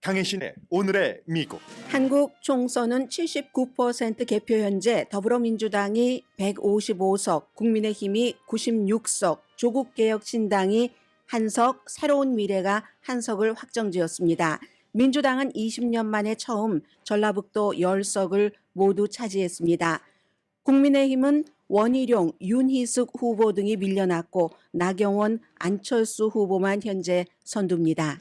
강혜신의 오늘의 미국. 한국 총선은 79% 개표 현재 더불어민주당이 155석, 국민의힘이 96석, 조국개혁신당이 한석, 새로운 미래가 한석을 확정지었습니다. 민주당은 20년 만에 처음 전라북도 10석을 모두 차지했습니다. 국민의힘은 원희룡, 윤희숙 후보 등이 밀려났고 나경원, 안철수 후보만 현재 선두입니다.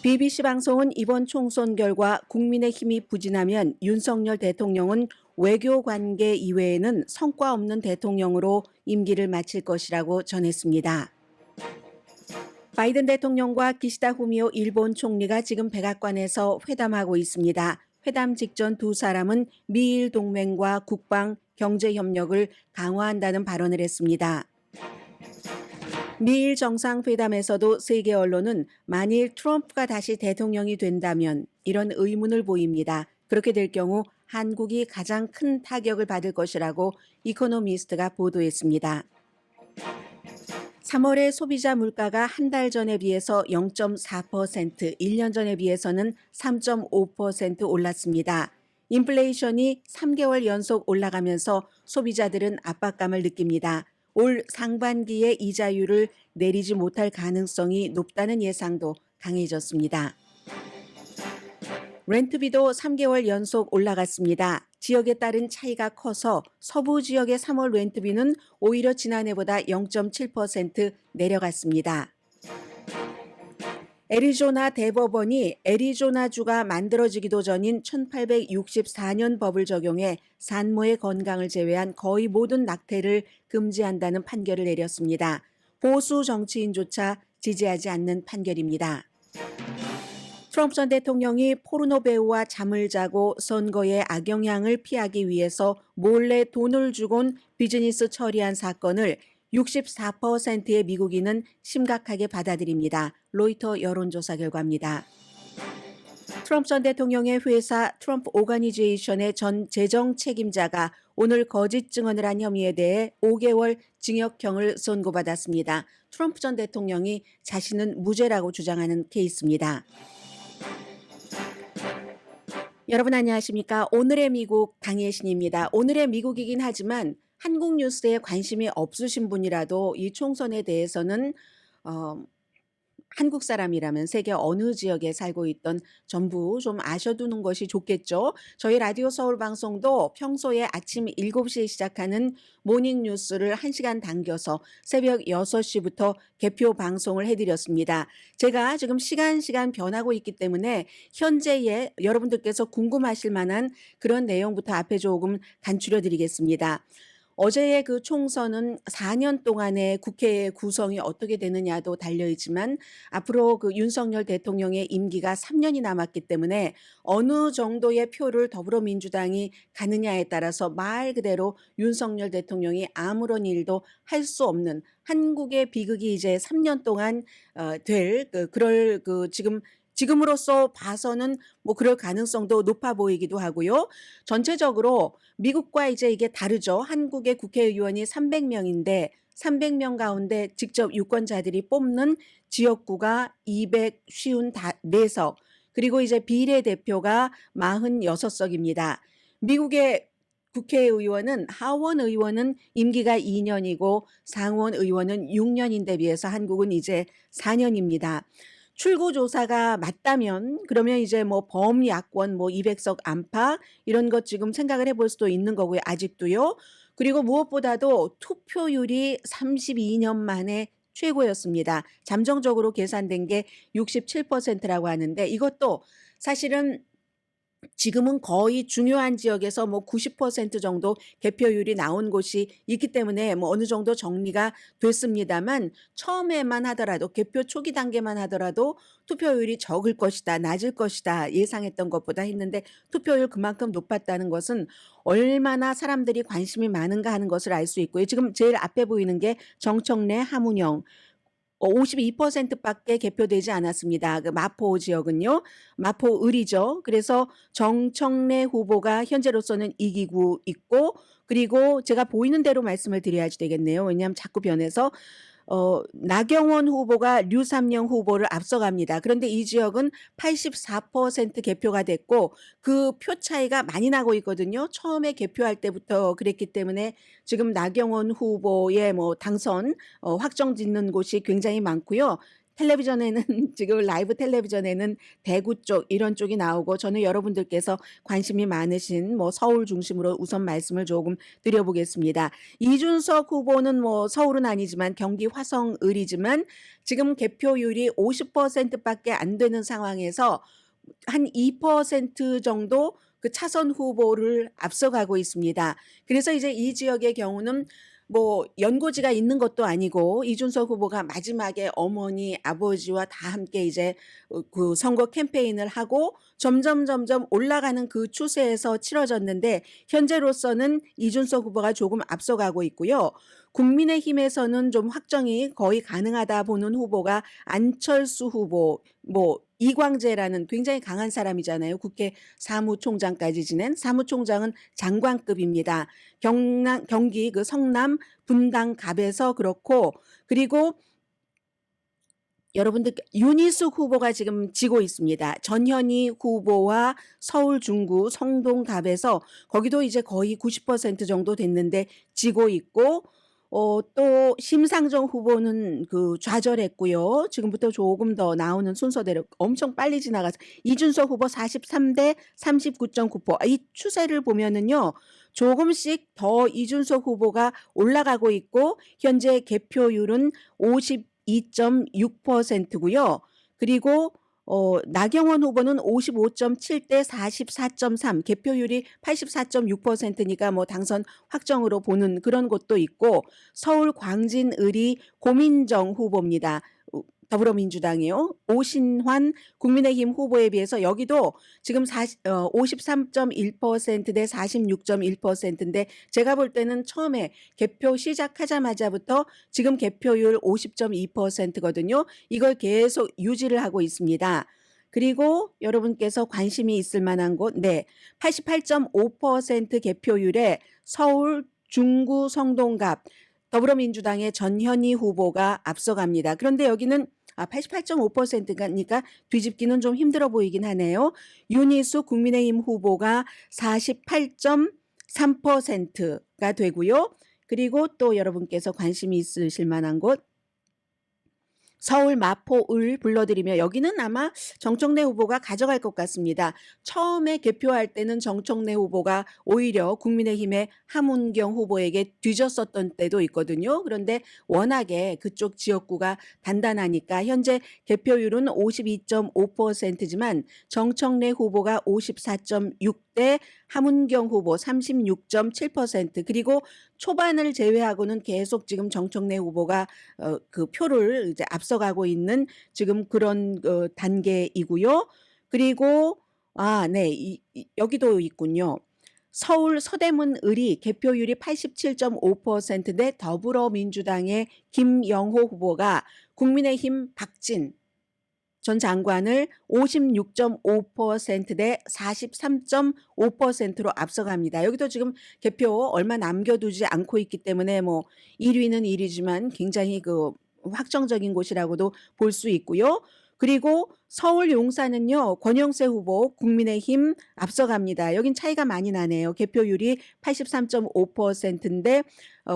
BBC 방송은 이번 총선 결과 국민의힘이 부진하면 윤석열 대통령은 외교관계 이외에는 성과 없는 대통령으로 임기를 마칠 것이라고 전했습니다. 바이든 대통령과 기시다 후미오 일본 총리가 지금 백악관에서 회담하고 있습니다. 회담 직전 두 사람은 미일 동맹과 국방, 경제 협력을 강화한다는 발언을 했습니다. 미일 정상회담에서도 세계 언론은 만일 트럼프가 다시 대통령이 된다면 이런 의문을 보입니다. 그렇게 될 경우 한국이 가장 큰 타격을 받을 것이라고 이코노미스트가 보도했습니다. 3월의 소비자 물가가 한 달 전에 비해서 0.4%, 1년 전에 비해서는 3.5% 올랐습니다. 인플레이션이 3개월 연속 올라가면서 소비자들은 압박감을 느낍니다. 올 상반기에 이자율을 내리지 못할 가능성이 높다는 예상도 강해졌습니다. 렌트비도 3개월 연속 올라갔습니다. 지역에 따른 차이가 커서 서부 지역의 3월 렌트비는 오히려 지난해보다 0.7% 내려갔습니다. 애리조나 대법원이 애리조나주가 만들어지기도 전인 1864년 법을 적용해 산모의 건강을 제외한 거의 모든 낙태를 금지한다는 판결을 내렸습니다. 보수 정치인조차 지지하지 않는 판결입니다. 트럼프 전 대통령이 포르노 배우와 잠을 자고 선거에 악영향을 피하기 위해서 몰래 돈을 주곤 비즈니스 처리한 사건을 64%의 미국인은 심각하게 받아들입니다. 로이터 여론조사 결과입니다. 트럼프 전 대통령의 회사 트럼프 오가니제이션의 전 재정 책임자가 오늘 거짓 증언을 한 혐의에 대해 5개월 징역형을 선고받았습니다. 트럼프 전 대통령이 자신은 무죄라고 주장하는 케이스입니다. 여러분 안녕하십니까? 오늘의 미국 강혜신입니다. 오늘의 미국이긴 하지만 한국 뉴스에 관심이 없으신 분이라도 이 총선에 대해서는 한국 사람이라면 세계 어느 지역에 살고 있던 전부 좀 아셔두는 것이 좋겠죠. 저희 라디오 서울 방송도 평소에 아침 7시에 시작하는 모닝 뉴스를 1시간 당겨서 새벽 6시부터 개표 방송을 해드렸습니다. 제가 지금 시간 변하고 있기 때문에 현재의 여러분들께서 궁금하실 만한 그런 내용부터 앞에 조금 간추려 드리겠습니다. 어제의 그 총선은 4년 동안의 국회의 구성이 어떻게 되느냐도 달려있지만 앞으로 그 윤석열 대통령의 임기가 3년이 남았기 때문에 어느 정도의 표를 더불어민주당이 가느냐에 따라서 말 그대로 윤석열 대통령이 아무런 일도 할 수 없는 한국의 비극이 이제 3년 동안 지금으로서 봐서는 뭐 그럴 가능성도 높아 보이기도 하고요. 전체적으로 미국과 이제 이게 다르죠. 한국의 국회의원이 300명인데 300명 가운데 직접 유권자들이 뽑는 지역구가 254석, 그리고 이제 비례대표가 46석입니다. 미국의 국회의원은 하원 의원은 임기가 2년이고 상원 의원은 6년인데 비해서 한국은 이제 4년입니다. 출구조사가 맞다면 그러면 이제 뭐 범야권 200석 안팎 이런 것 지금 생각을 해볼 수도 있는 거고요. 아직도요. 그리고 무엇보다도 투표율이 32년 만에 최고였습니다. 잠정적으로 계산된 게 67%라고 하는데 이것도 사실은 지금은 거의 중요한 지역에서 90% 정도 개표율이 나온 곳이 있기 때문에 어느 정도 정리가 됐습니다만 처음에만 하더라도 개표 초기 단계만 하더라도 투표율이 적을 것이다, 낮을 것이다 예상했던 것보다 했는데 투표율 그만큼 높았다는 것은 얼마나 사람들이 관심이 많은가 하는 것을 알 수 있고요. 지금 제일 앞에 보이는 게 정청래, 함운영. 52%밖에 개표되지 않았습니다. 그 마포 지역은요. 마포을이죠. 그래서 정청래 후보가 현재로서는 이기고 있고, 그리고 제가 보이는 대로 말씀을 드려야지 되겠네요. 왜냐하면 자꾸 변해서 나경원 후보가 류삼영 후보를 앞서갑니다. 그런데 이 지역은 84% 개표가 됐고 그 표 차이가 많이 나고 있거든요. 처음에 개표할 때부터 그랬기 때문에 지금 나경원 후보의 뭐 당선 확정짓는 곳이 굉장히 많고요. 텔레비전에는 지금 라이브 텔레비전에는 대구 쪽 이런 쪽이 나오고 저는 여러분들께서 관심이 많으신 뭐 서울 중심으로 우선 말씀을 조금 드려보겠습니다. 이준석 후보는 뭐 서울은 아니지만 경기 화성을이지만 지금 개표율이 50%밖에 안 되는 상황에서 한 2% 정도 그 차선 후보를 앞서가고 있습니다. 그래서 이제 이 지역의 경우는 뭐 연고지가 있는 것도 아니고 이준석 후보가 마지막에 어머니, 아버지와 다 함께 이제 그 선거 캠페인을 하고 점점 올라가는 그 추세에서 치러졌는데 현재로서는 이준석 후보가 조금 앞서가고 있고요. 국민의힘에서는 좀 확정이 거의 가능하다 보는 후보가 안철수 후보, 뭐 이광재라는 굉장히 강한 사람이잖아요. 국회 사무총장까지 지낸 사무총장은 장관급입니다. 경기 그 성남 분당갑에서 그렇고 그리고 여러분들 윤희숙 후보가 지금 지고 있습니다. 전현희 후보와 서울 중구 성동갑에서 거기도 이제 거의 90% 정도 됐는데 지고 있고 또 심상정 후보는 그 좌절했고요. 지금부터 조금 더 나오는 순서대로 엄청 빨리 지나가서 이준석 후보 43대 39.9%. 이 추세를 보면은요. 조금씩 더 이준석 후보가 올라가고 있고 현재 개표율은 52.6%고요. 그리고 나경원 후보는 55.7대 44.3 개표율이 84.6%니까 뭐 당선 확정으로 보는 그런 곳도 있고 서울 광진을이 고민정 후보입니다. 더불어민주당이요. 오신환 국민의힘 후보에 비해서 여기도 지금 53.1%대 46.1%인데 제가 볼 때는 처음에 개표 시작하자마자부터 지금 개표율 50.2%거든요. 이걸 계속 유지를 하고 있습니다. 그리고 여러분께서 관심이 있을 만한 곳, 네, 88.5% 개표율에 서울 중구 성동갑 더불어민주당의 전현희 후보가 앞서갑니다. 그런데 여기는 88.5%니까 뒤집기는 좀 힘들어 보이긴 하네요. 윤희숙 국민의힘 후보가 48.3%가 되고요. 그리고 또 여러분께서 관심이 있으실 만한 곳 서울 마포을 불러드리며 여기는 아마 정청래 후보가 가져갈 것 같습니다. 처음에 개표할 때는 정청래 후보가 오히려 국민의힘의 함은경 후보에게 뒤졌었던 때도 있거든요. 그런데 워낙에 그쪽 지역구가 단단하니까 현재 개표율은 52.5%지만 정청래 후보가 54.6대 함은경 후보 36.7% 그리고 초반을 제외하고는 계속 지금 정청래 후보가 그 표를 이제 앞서가고 있는 지금 그런 단계이고요. 그리고 네, 여기도 있군요. 서울 서대문을이 개표율이 87.5%대 더불어민주당의 김영호 후보가 국민의힘 박진 전 장관을 56.5%대 43.5%로 앞서갑니다. 여기도 지금 개표 얼마 남겨두지 않고 있기 때문에 뭐 1위는 1위지만 굉장히 그 확정적인 곳이라고도 볼 수 있고요. 그리고 서울 용산은요. 권영세 후보 국민의힘 앞서갑니다. 여긴 차이가 많이 나네요. 개표율이 83.5%인데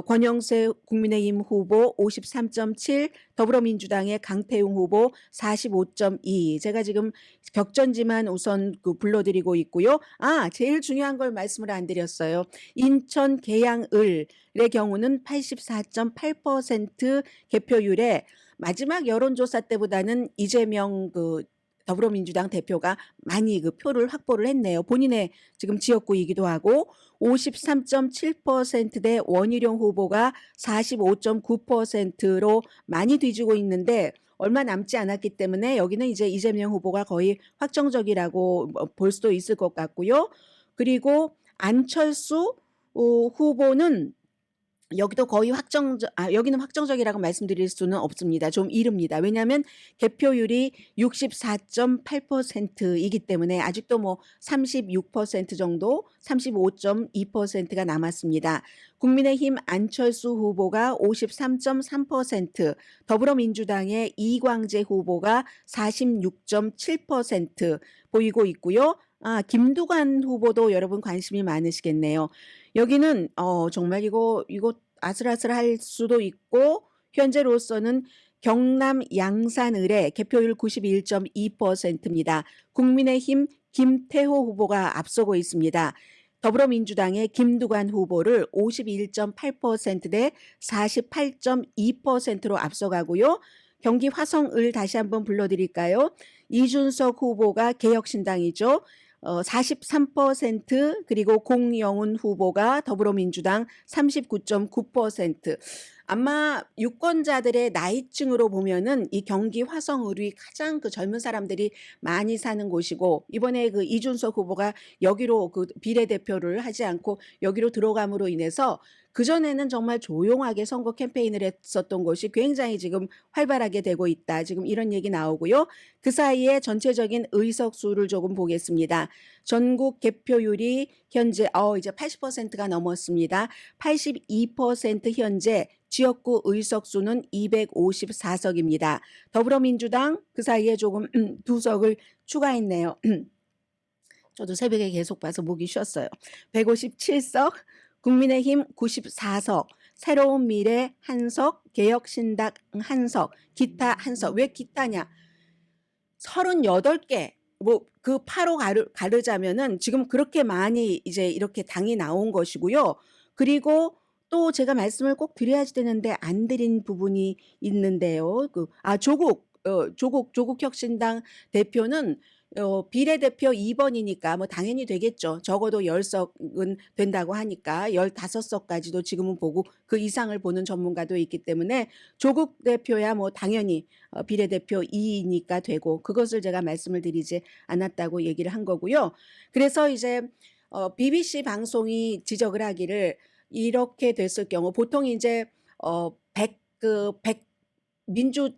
권영세 국민의힘 후보 53.7, 더불어민주당의 강태웅 후보 45.2. 제가 지금 격전지만 우선 불러드리고 있고요. 제일 중요한 걸 말씀을 안 드렸어요. 인천 계양을의 경우는 84.8% 개표율에 마지막 여론조사 때보다는 이재명 더불어민주당 대표가 많이 그 표를 확보를 했네요. 본인의 지금 지역구이기도 하고 53.7%대 원희룡 후보가 45.9%로 많이 뒤지고 있는데 얼마 남지 않았기 때문에 여기는 이제 이재명 후보가 거의 확정적이라고 볼 수도 있을 것 같고요. 그리고 안철수 후보는 여기도 거의 여기는 확정적이라고 말씀드릴 수는 없습니다. 좀 이릅니다. 왜냐하면 개표율이 64.8% 이기 때문에 아직도 뭐 36% 정도, 35.2%가 남았습니다. 국민의힘 안철수 후보가 53.3%, 더불어민주당의 이광재 후보가 46.7% 보이고 있고요. 김두관 후보도 여러분 관심이 많으시겠네요. 여기는 정말 이거 아슬아슬할 수도 있고, 현재로서는 경남 양산을의 개표율 91.2%입니다. 국민의힘 김태호 후보가 앞서고 있습니다. 더불어민주당의 김두관 후보를 51.8%대 48.2%로 앞서가고요. 경기 화성을 다시 한번 불러드릴까요? 이준석 후보가 개혁신당이죠. 43%, 그리고 공영훈 후보가 더불어민주당 39.9%. 아마 유권자들의 나이층으로 보면은 이 경기 화성을이 가장 그 젊은 사람들이 많이 사는 곳이고, 이번에 그 이준석 후보가 여기로 그 비례대표를 하지 않고 여기로 들어감으로 인해서 그전에는 정말 조용하게 선거 캠페인을 했었던 것이 굉장히 지금 활발하게 되고 있다. 지금 이런 얘기 나오고요. 그 사이에 전체적인 의석 수를 조금 보겠습니다. 전국 개표율이 현재 이제 80%가 넘었습니다. 82% 현재 지역구 의석 수는 254석입니다. 더불어민주당 그 사이에 조금 2석을 추가했네요. 저도 새벽에 계속 봐서 목이 쉬었어요. 157석, 국민의힘 94석, 새로운 미래 1석, 개혁신당 1석, 기타 1석. 왜 기타냐? 38개, 뭐 그 파로 가르자면은 지금 그렇게 많이 이제 이렇게 당이 나온 것이고요. 그리고 또 제가 말씀을 꼭 드려야 되는데 안 드린 부분이 있는데요. 조국 혁신당 대표는 비례대표 2번이니까 뭐 당연히 되겠죠. 적어도 10석은 된다고 하니까 15석까지도 지금은 보고 그 이상을 보는 전문가도 있기 때문에 조국 대표야 뭐 당연히 비례대표 2니까 되고, 그것을 제가 말씀을 드리지 않았다고 얘기를 한 거고요. 그래서 이제 BBC 방송이 지적을 하기를, 이렇게 됐을 경우 보통 이제 100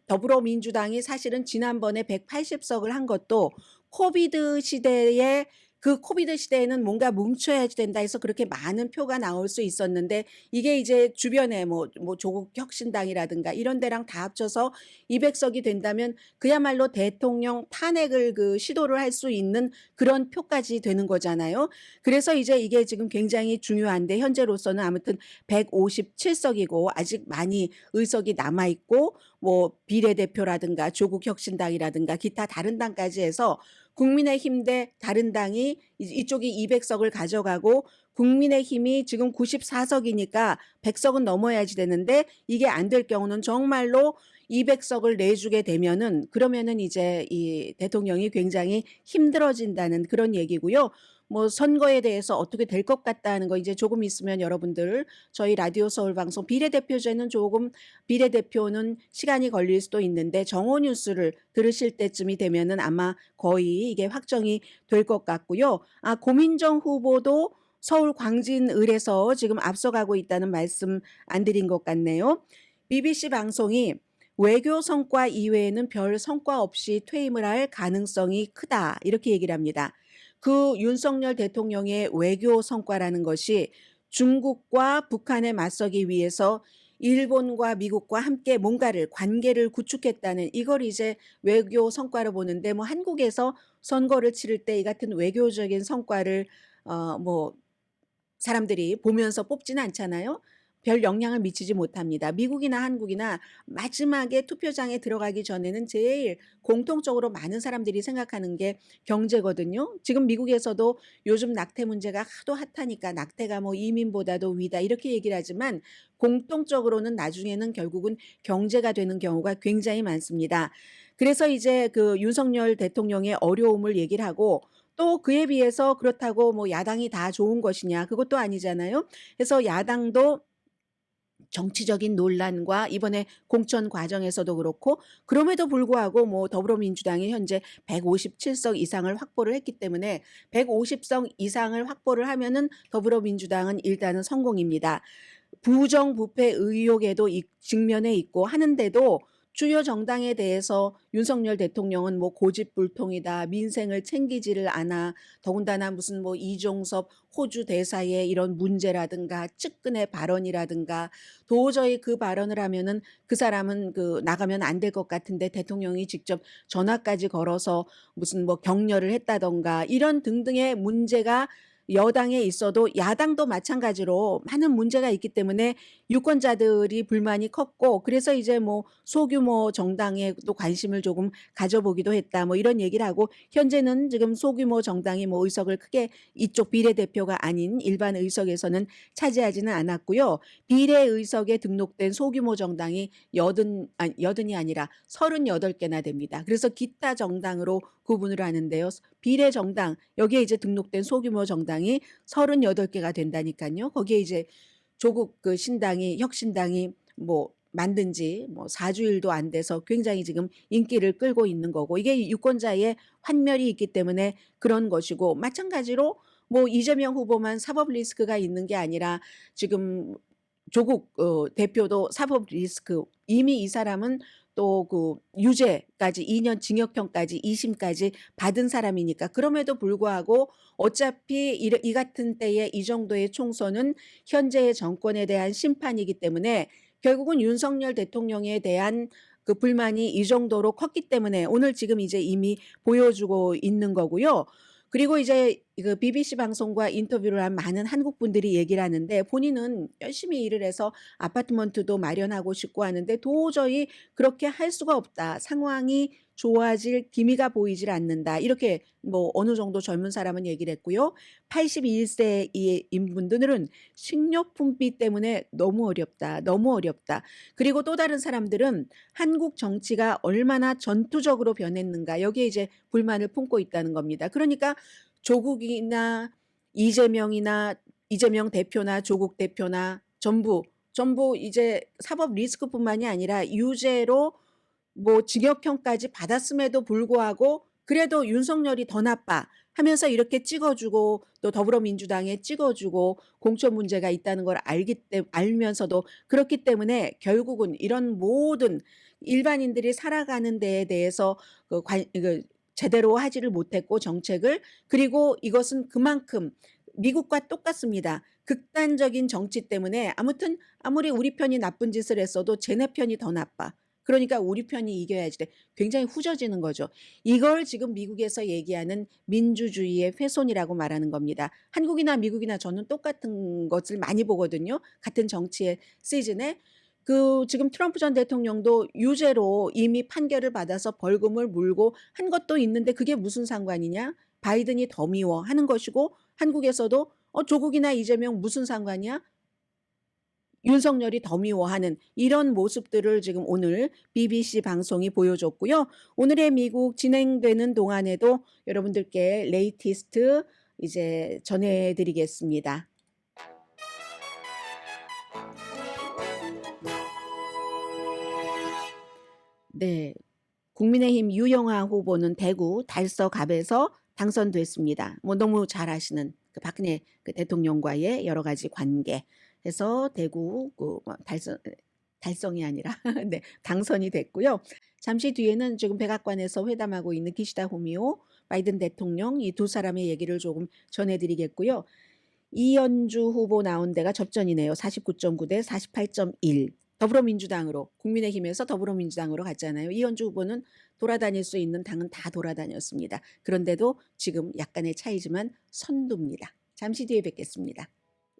더불어민주당이 사실은 지난번에 180석을 한 것도 코비드 시대에, 그 코비드 시대에는 뭔가 뭉쳐야 된다 해서 그렇게 많은 표가 나올 수 있었는데, 이게 이제 주변에 뭐 조국 혁신당이라든가 이런 데랑 다 합쳐서 200석이 된다면 그야말로 대통령 탄핵을 그 시도를 할 수 있는 그런 표까지 되는 거잖아요. 그래서 이제 이게 지금 굉장히 중요한데, 현재로서는 아무튼 157석이고 아직 많이 의석이 남아 있고, 뭐 비례대표라든가 조국 혁신당이라든가 기타 다른 당까지 해서 국민의힘 대 다른 당이 이쪽이 200석을 가져가고, 국민의힘이 지금 94석이니까 100석은 넘어야지 되는데, 이게 안 될 경우는 정말로 200석을 내주게 되면은, 그러면은 이제 이 대통령이 굉장히 힘들어진다는 그런 얘기고요. 뭐 선거에 대해서 어떻게 될 것 같다는 거 이제 조금 있으면 여러분들 저희 라디오 서울 방송 비례대표제는 조금, 비례대표는 시간이 걸릴 수도 있는데 정오 뉴스를 들으실 때쯤이 되면은 아마 거의 이게 확정이 될 것 같고요. 고민정 후보도 서울 광진을에서 지금 앞서가고 있다는 말씀 안 드린 것 같네요. BBC 방송이 외교 성과 이외에는 별 성과 없이 퇴임을 할 가능성이 크다, 이렇게 얘기를 합니다. 그 윤석열 대통령의 외교 성과라는 것이 중국과 북한에 맞서기 위해서 일본과 미국과 함께 뭔가를, 관계를 구축했다는, 이걸 이제 외교 성과로 보는데, 뭐 한국에서 선거를 치를 때 이 같은 외교적인 성과를 뭐 사람들이 보면서 뽑지는 않잖아요. 별 영향을 미치지 못합니다. 미국이나 한국이나 마지막에 투표장에 들어가기 전에는 제일 공통적으로 많은 사람들이 생각하는 게 경제거든요. 지금 미국에서도 요즘 낙태 문제가 하도 핫하니까 낙태가 뭐 이민보다도 위다 이렇게 얘기를 하지만, 공통적으로는 나중에는 결국은 경제가 되는 경우가 굉장히 많습니다. 그래서 이제 그 윤석열 대통령의 어려움을 얘기를 하고, 또 그에 비해서 그렇다고 뭐 야당이 다 좋은 것이냐, 그것도 아니잖아요. 그래서 야당도 정치적인 논란과 이번에 공천 과정에서도 그렇고, 그럼에도 불구하고 뭐 더불어민주당이 현재 157석 이상을 확보를 했기 때문에 150석 이상을 확보를 하면은 더불어민주당은 일단은 성공입니다. 부정부패 의혹에도 직면해 있고 하는데도 주요 정당에 대해서 윤석열 대통령은 뭐 고집불통이다, 민생을 챙기지를 않아, 더군다나 무슨 뭐 이종섭 호주 대사의 이런 문제라든가 측근의 발언이라든가 도저히 그 발언을 하면은 그 사람은 그 나가면 안 될 것 같은데 대통령이 직접 전화까지 걸어서 무슨 뭐 격려를 했다던가 이런 등등의 문제가 여당에 있어도 야당도 마찬가지로 많은 문제가 있기 때문에 유권자들이 불만이 컸고 그래서 이제 뭐 소규모 정당에도 관심을 조금 가져보기도 했다. 뭐 이런 얘기를 하고 현재는 지금 소규모 정당이 뭐 의석을 크게 이쪽 비례대표가 아닌 일반 의석에서는 차지하지는 않았고요. 비례의석에 등록된 소규모 정당이 여든이 아니라 38개나 됩니다. 그래서 기타 정당으로 구분을 하는데요. 비례정당 여기에 이제 등록된 소규모 정당이 38개가 된다니까요. 거기에 이제 조국 그 신당이 혁신당이 뭐 만든 지 뭐 4주일도 안 돼서 굉장히 지금 인기를 끌고 있는 거고 이게 유권자의 환멸이 있기 때문에 그런 것이고 마찬가지로 뭐 이재명 후보만 사법 리스크가 있는 게 아니라 지금 조국 대표도 사법 리스크 이미 이 사람은 또 그 유죄까지 2년 징역형까지 2심까지 받은 사람이니까 그럼에도 불구하고 어차피 이 같은 때에 이 정도의 총선은 현재의 정권에 대한 심판이기 때문에 결국은 윤석열 대통령에 대한 그 불만이 이 정도로 컸기 때문에 오늘 지금 이제 이미 보여주고 있는 거고요. 그리고 이제 그 BBC 방송과 인터뷰를 한 많은 한국 분들이 얘기를 하는데 본인은 열심히 일을 해서 아파트먼트도 마련하고 싶고 하는데 도저히 그렇게 할 수가 없다. 상황이 좋아질 기미가 보이질 않는다. 이렇게 뭐 어느 정도 젊은 사람은 얘기를 했고요. 81세인 분들은 식료품비 때문에 너무 어렵다. 너무 어렵다. 그리고 또 다른 사람들은 한국 정치가 얼마나 전투적으로 변했는가. 여기에 이제 불만을 품고 있다는 겁니다. 그러니까 조국이나 이재명 대표나 조국 대표나 전부 이제 사법 리스크뿐만이 아니라 유죄로 뭐 징역형까지 받았음에도 불구하고 그래도 윤석열이 더 나빠 하면서 이렇게 찍어주고 또 더불어민주당에 찍어주고 공천 문제가 있다는 걸 알면서도 그렇기 때문에 결국은 이런 모든 일반인들이 살아가는 데에 대해서 제대로 하지를 못했고 정책을 그리고 이것은 그만큼 미국과 똑같습니다. 극단적인 정치 때문에 아무튼 아무리 우리 편이 나쁜 짓을 했어도 쟤네 편이 더 나빠. 그러니까 우리 편이 이겨야지 돼. 굉장히 후져지는 거죠. 이걸 지금 미국에서 얘기하는 민주주의의 훼손이라고 말하는 겁니다. 한국이나 미국이나 저는 똑같은 것을 많이 보거든요. 같은 정치의 시즌에. 그 지금 트럼프 전 대통령도 유죄로 이미 판결을 받아서 벌금을 물고 한 것도 있는데 그게 무슨 상관이냐? 바이든이 더 미워 하는 것이고 한국에서도 조국이나 이재명 무슨 상관이야? 윤석열이 더 미워하는 이런 모습들을 지금 오늘 BBC 방송이 보여줬고요. 오늘의 미국 진행되는 동안에도 여러분들께 레이티스트 이제 전해드리겠습니다. 네, 국민의힘 유영아 후보는 대구 달서갑에서 당선됐습니다. 뭐 너무 잘 아시는 그 박근혜 그 대통령과의 여러 가지 관계. 해서 대구 달성이 아니라 네, 당선이 됐고요. 잠시 뒤에는 지금 백악관에서 회담하고 있는 기시다 후미오 바이든 대통령 이 두 사람의 얘기를 조금 전해드리겠고요. 이현주 후보 나온 데가 접전이네요. 49.9 대 48.1. 더불어민주당으로 국민의힘에서 더불어민주당으로 갔잖아요. 이현주 후보는 돌아다닐 수 있는 당은 다 돌아다녔습니다. 그런데도 지금 약간의 차이지만 선두입니다. 잠시 뒤에 뵙겠습니다.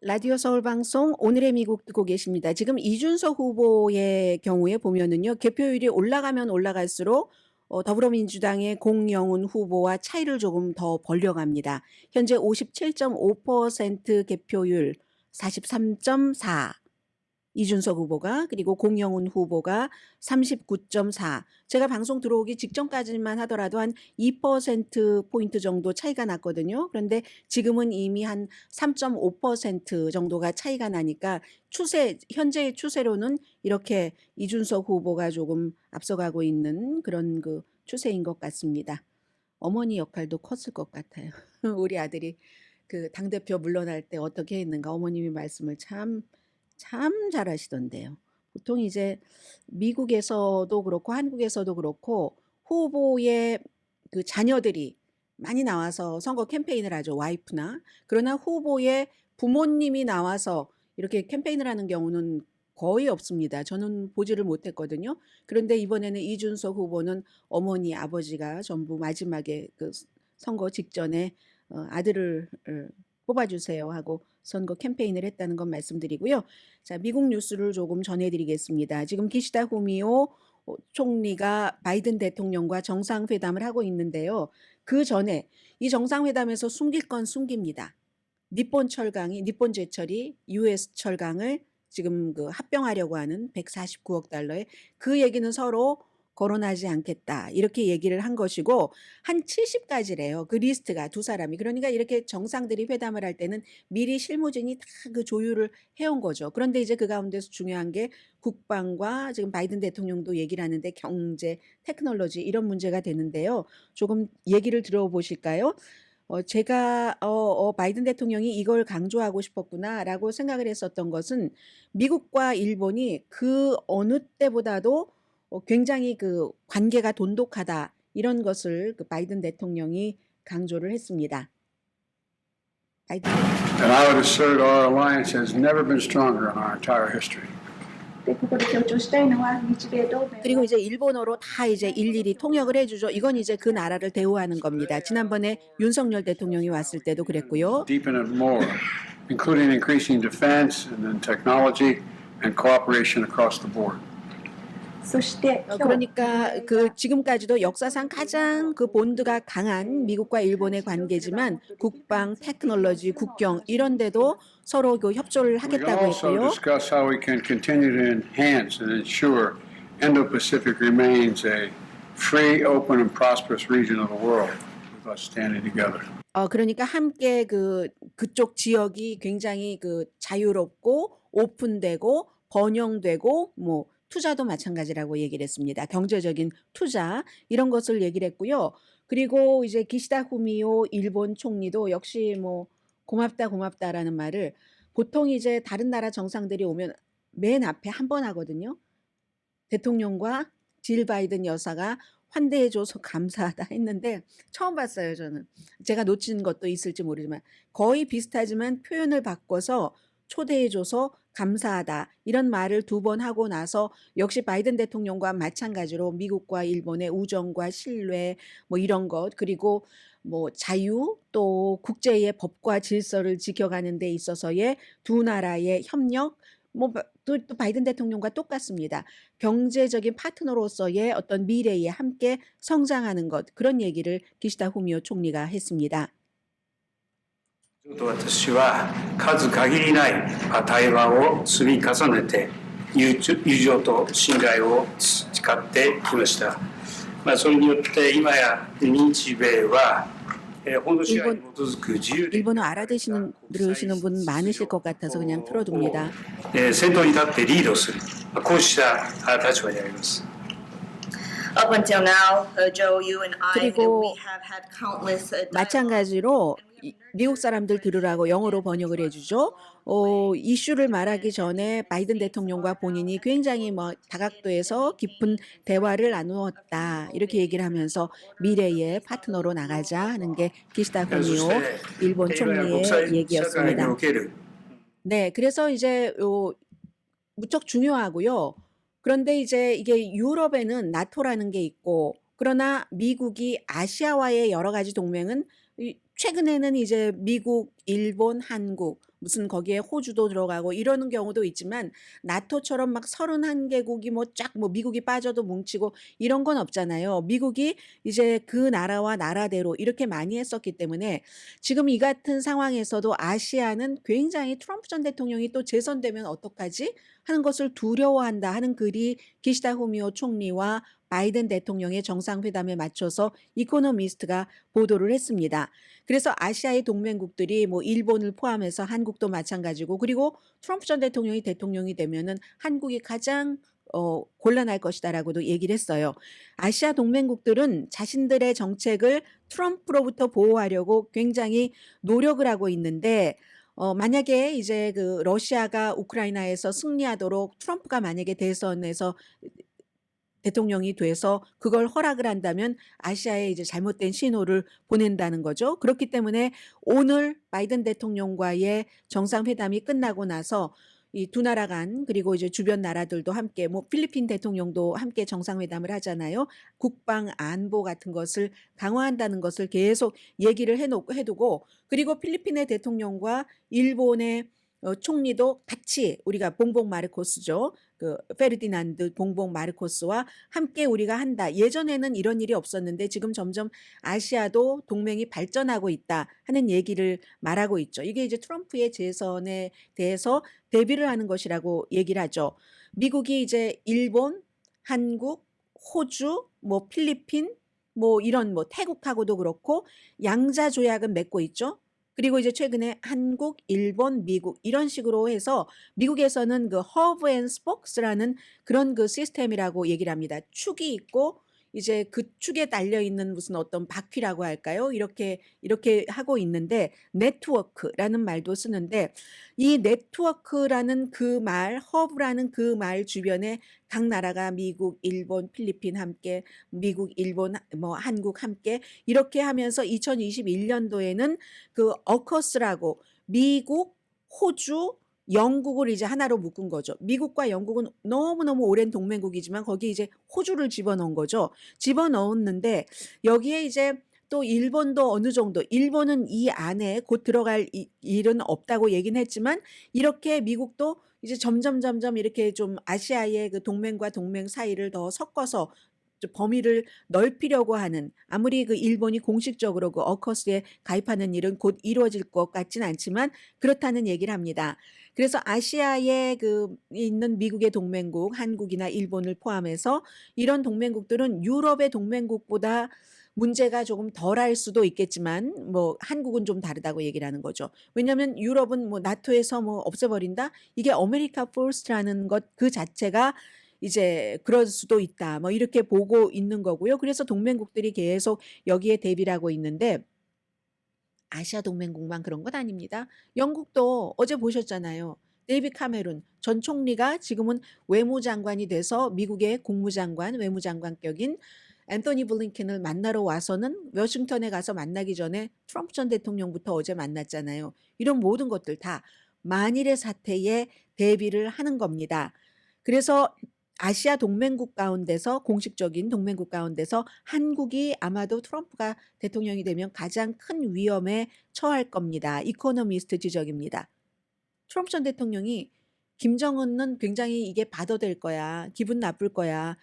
라디오 서울 방송 오늘의 미국 듣고 계십니다. 지금 이준석 후보의 경우에 보면은요. 개표율이 올라가면 올라갈수록 더불어민주당의 공영훈 후보와 차이를 조금 더 벌려갑니다. 현재 57.5% 개표율 43.4 이준석 후보가 그리고 공영훈 후보가 39.4 제가 방송 들어오기 직전까지만 하더라도 한 2%포인트 정도 차이가 났거든요. 그런데 지금은 이미 한 3.5% 정도가 차이가 나니까 현재의 추세로는 이렇게 이준석 후보가 조금 앞서가고 있는 그런 그 추세인 것 같습니다. 어머니 역할도 컸을 것 같아요. 우리 아들이 그 당대표 물러날 때 어떻게 했는가 어머님이 말씀을 참 참 잘하시던데요. 보통 이제 미국에서도 그렇고 한국에서도 그렇고 후보의 그 자녀들이 많이 나와서 선거 캠페인을 하죠, 와이프나. 그러나 후보의 부모님이 나와서 이렇게 캠페인을 하는 경우는 거의 없습니다. 저는 보지를 못했거든요. 그런데 이번에는 이준석 후보는 어머니, 아버지가 전부 마지막에 그 선거 직전에 아들을 뽑아주세요 하고 선거 캠페인을 했다는 건 말씀드리고요. 자, 미국 뉴스를 조금 전해드리겠습니다. 지금 기시다 후미오 총리가 바이든 대통령과 정상회담을 하고 있는데요. 그 전에 이 정상회담에서 숨길 건 숨깁니다. 니폰 제철이 US 철강을 지금 그 합병하려고 하는 149억 달러에 그 얘기는 서로 거론하지 않겠다. 이렇게 얘기를 한 것이고 한 70가지래요. 그 리스트가 두 사람이. 그러니까 이렇게 정상들이 회담을 할 때는 미리 실무진이 다 그 조율을 해온 거죠. 그런데 이제 그 가운데서 중요한 게 국방과 지금 바이든 대통령도 얘기를 하는데 경제, 테크놀로지 이런 문제가 되는데요. 조금 얘기를 들어보실까요? 제가 바이든 대통령이 이걸 강조하고 싶었구나라고 생각을 했었던 것은 미국과 일본이 그 어느 때보다도 굉장히 그 관계가 돈독하다 이런 것을 그 바이든 대통령이 강조를 했습니다. 바이든 And I would assert our alliance has never been stronger in our entire history. で、ここで強調したいのは日米同盟 그리고 이제 일본어로 다 이제 일일이 통역을 해주죠. 이건 이제 그 나라를 대우하는 겁니다. 지난번에 윤석열 대통령이 왔을 때도 그랬고요. Deepen it more, including increasing defense and then technology and cooperation across the board. そして今日 그러니까 그 지금까지도 역사상 가장 그 본드가 강한 미국과 일본의 관계지만 국방, 테크놀로지, 국경 이런 데도 서로 그 협조를 We can 하겠다고 also 했고요. discuss how we can continue to enhance and ensure Indo-Pacific remains a free, open, and prosperous region of the world with us standing together. 그러니까 함께 그쪽 지역이 굉장히 그 자유롭고 오픈되고 번영되고 뭐 투자도 마찬가지라고 얘기를 했습니다. 경제적인 투자 이런 것을 얘기를 했고요. 그리고 이제 기시다 후미오 일본 총리도 역시 뭐 고맙다라는 말을 보통 이제 다른 나라 정상들이 오면 맨 앞에 한 번 하거든요. 대통령과 질 바이든 여사가 환대해줘서 감사하다 했는데 처음 봤어요, 저는. 제가 놓친 것도 있을지 모르지만 거의 비슷하지만 표현을 바꿔서 초대해줘서 감사하다 이런 말을 두 번 하고 나서 역시 바이든 대통령과 마찬가지로 미국과 일본의 우정과 신뢰 뭐 이런 것 그리고 뭐 자유 또 국제의 법과 질서를 지켜가는 데 있어서의 두 나라의 협력 또 바이든 대통령과 똑같습니다. 경제적인 파트너로서의 어떤 미래에 함께 성장하는 것 그런 얘기를 기시다 후미오 총리가 했습니다. 私は数限りない対話を積み重ねて友情と信頼を培ってきました。それによって今や日米は法の支配に基づく自由で 일본어 들으시는 분 많으실 것 같아서 그냥 틀어둡니다. 先頭に立ってリードするこうした立場にあります。 Up until now, Joe, you and I, 그리고 we have had countless 마찬가지로 미국 사람들 들으라고 영어로 번역을 해주죠. 이슈를 말하기 전에 바이든 대통령과 본인이 굉장히 뭐 다각도에서 깊은 대화를 나누었다 이렇게 얘기를 하면서 미래의 파트너로 나가자 하는 게 기시다 후미오 일본 총리의 얘기였습니다. 네, 그래서 이제 무척 중요하고요. 그런데 이제 이게 유럽에는 나토라는 게 있고 그러나 미국이 아시아와의 여러 가지 동맹은 최근에는 이제 미국, 일본, 한국 무슨 거기에 호주도 들어가고 이러는 경우도 있지만 나토처럼 막 31개국이 뭐 쫙 뭐 미국이 빠져도 뭉치고 이런 건 없잖아요. 미국이 이제 그 나라와 나라대로 이렇게 많이 했었기 때문에 지금 이 같은 상황에서도 아시아는 굉장히 트럼프 전 대통령이 또 재선되면 어떡하지? 하는 것을 두려워한다 하는 글이 기시다 후미오 총리와 바이든 대통령의 정상회담에 맞춰서 이코노미스트가 보도를 했습니다. 그래서 아시아의 동맹국들이 뭐 일본을 포함해서 한국도 마찬가지고 그리고 트럼프 전 대통령이 대통령이 되면은 한국이 가장 곤란할 것이다라고도 얘기를 했어요. 아시아 동맹국들은 자신들의 정책을 트럼프로부터 보호하려고 굉장히 노력을 하고 있는데 만약에 이제 그 러시아가 우크라이나에서 승리하도록 트럼프가 만약에 대선에서 대통령이 돼서 그걸 허락을 한다면 아시아에 이제 잘못된 신호를 보낸다는 거죠. 그렇기 때문에 오늘 바이든 대통령과의 정상회담이 끝나고 나서 이 두 나라 간 그리고 이제 주변 나라들도 함께 뭐 필리핀 대통령도 함께 정상회담을 하잖아요. 국방 안보 같은 것을 강화한다는 것을 계속 얘기를 해두고 그리고 필리핀의 대통령과 일본의 총리도 같이 우리가 봉봉 마르코스죠. 그 페르디난드 봉봉 마르코스와 함께 우리가 한다. 예전에는 이런 일이 없었는데 지금 점점 아시아도 동맹이 발전하고 있다 하는 얘기를 말하고 있죠. 이게 이제 트럼프의 재선에 대해서 대비를 하는 것이라고 얘기를 하죠. 미국이 이제 일본, 한국, 호주, 뭐 필리핀, 뭐 이런 뭐 태국하고도 그렇고 양자 조약은 맺고 있죠. 그리고 이제 최근에 한국, 일본, 미국 이런 식으로 해서 미국에서는 그 허브 앤 스포크스라는 그런 그 시스템이라고 얘기를 합니다. 축이 있고 이제 그 축에 달려 있는 무슨 어떤 바퀴라고 할까요? 이렇게 하고 있는데 네트워크라는 말도 쓰는데 이 네트워크라는 그 말, 허브라는 그 말 주변에 각 나라가 미국, 일본, 필리핀 함께 미국, 일본, 뭐 한국 함께 이렇게 하면서 2021년도에는 그 어커스라고 미국, 호주, 영국을 이제 하나로 묶은 거죠. 미국과 영국은 너무너무 오랜 동맹국이지만 거기에 이제 호주를 집어넣은 거죠. 집어넣었는데 여기에 이제 또 일본도 어느 정도 일본은 이 안에 곧 들어갈 일은 없다고 얘기는 했지만 이렇게 미국도 이제 점점 이렇게 좀 아시아의 그 동맹과 동맹 사이를 더 섞어서 좀 범위를 넓히려고 하는 아무리 그 일본이 공식적으로 그 어커스에 가입하는 일은 곧 이루어질 것 같진 않지만 그렇다는 얘기를 합니다. 그래서 아시아에 그 있는 미국의 동맹국 한국이나 일본을 포함해서 이런 동맹국들은 유럽의 동맹국보다 문제가 조금 덜할 수도 있겠지만 뭐 한국은 좀 다르다고 얘기를 하는 거죠. 왜냐하면 유럽은 뭐 나토에서 뭐 없애버린다? 이게 아메리카 퍼스트라는 것 그 자체가 이제 그럴 수도 있다. 뭐 이렇게 보고 있는 거고요. 그래서 동맹국들이 계속 여기에 대비를 하고 있는데 아시아 동맹국만 그런 건 아닙니다. 영국도 어제 보셨잖아요. 데이빗 카메룬 전 총리가 지금은 외무장관이 돼서 미국의 국무장관, 외무장관격인 앤토니 블링켄을 만나러 와서는 워싱턴에 가서 만나기 전에 트럼프 전 대통령부터 어제 만났잖아요. 이런 모든 것들 다 만일의 사태에 대비를 하는 겁니다. 그래서 아시아 동맹국 가운데서 공식적인 동맹국 가운데서 한국이 아마도 트럼프가 대통령이 되면 가장 큰 위험에 처할 겁니다. 이코노미스트 지적입니다. 트럼프 전 대통령이 김정은은 굉장히 이게 받아들 거야. 기분 나쁠 거야.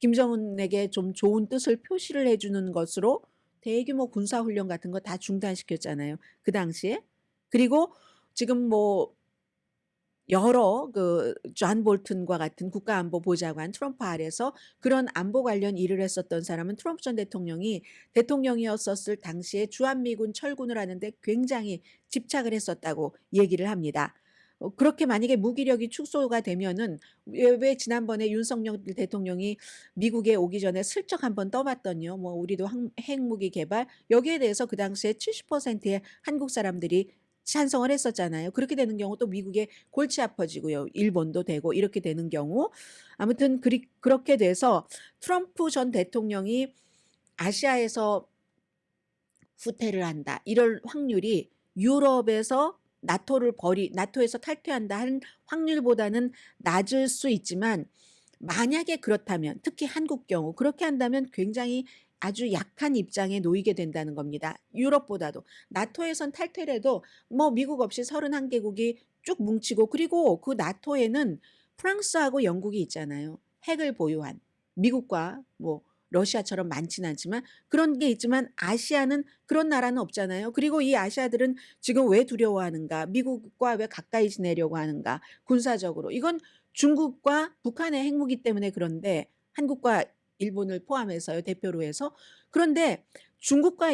김정은에게 좀 좋은 뜻을 표시를 해주는 것으로 대규모 군사훈련 같은 거 다 중단시켰잖아요. 그 당시에. 그리고 지금 뭐 여러 그 존 볼튼과 같은 국가안보보좌관 트럼프 아래서 그런 안보 관련 일을 했었던 사람은 트럼프 전 대통령이 대통령이었었을 당시에 주한미군 철군을 하는데 굉장히 집착을 했었다고 얘기를 합니다. 그렇게 만약에 무기력이 축소가 되면은 왜 지난번에 윤석열 대통령이 미국에 오기 전에 슬쩍 한번 떠봤더니요. 뭐 우리도 핵무기 개발 여기에 대해서 그 당시에 70%의 한국 사람들이 찬성을 했었잖아요. 그렇게 되는 경우 또 미국에 골치 아파지고요. 일본도 되고 이렇게 되는 경우 아무튼 그렇게 돼서 트럼프 전 대통령이 아시아에서 후퇴를 한다. 이럴 확률이 유럽에서 나토에서 탈퇴한다 하는 확률보다는 낮을 수 있지만 만약에 그렇다면 특히 한국 경우 그렇게 한다면 굉장히 아주 약한 입장에 놓이게 된다는 겁니다. 유럽보다도 나토에선 탈퇴를 해도 뭐 미국 없이 31개국이 쭉 뭉치고 그리고 그 나토에는 프랑스하고 영국이 있잖아요. 핵을 보유한 미국과 뭐 러시아처럼 많지는 않지만 그런 게 있지만 아시아는 그런 나라는 없잖아요. 그리고 이 아시아들은 지금 왜 두려워하는가? 미국과 왜 가까이 지내려고 하는가? 군사적으로. 이건 중국과 북한의 핵무기 때문에 그런데 한국과 일본을 포함해서요. 대표로 해서. 그런데 중국과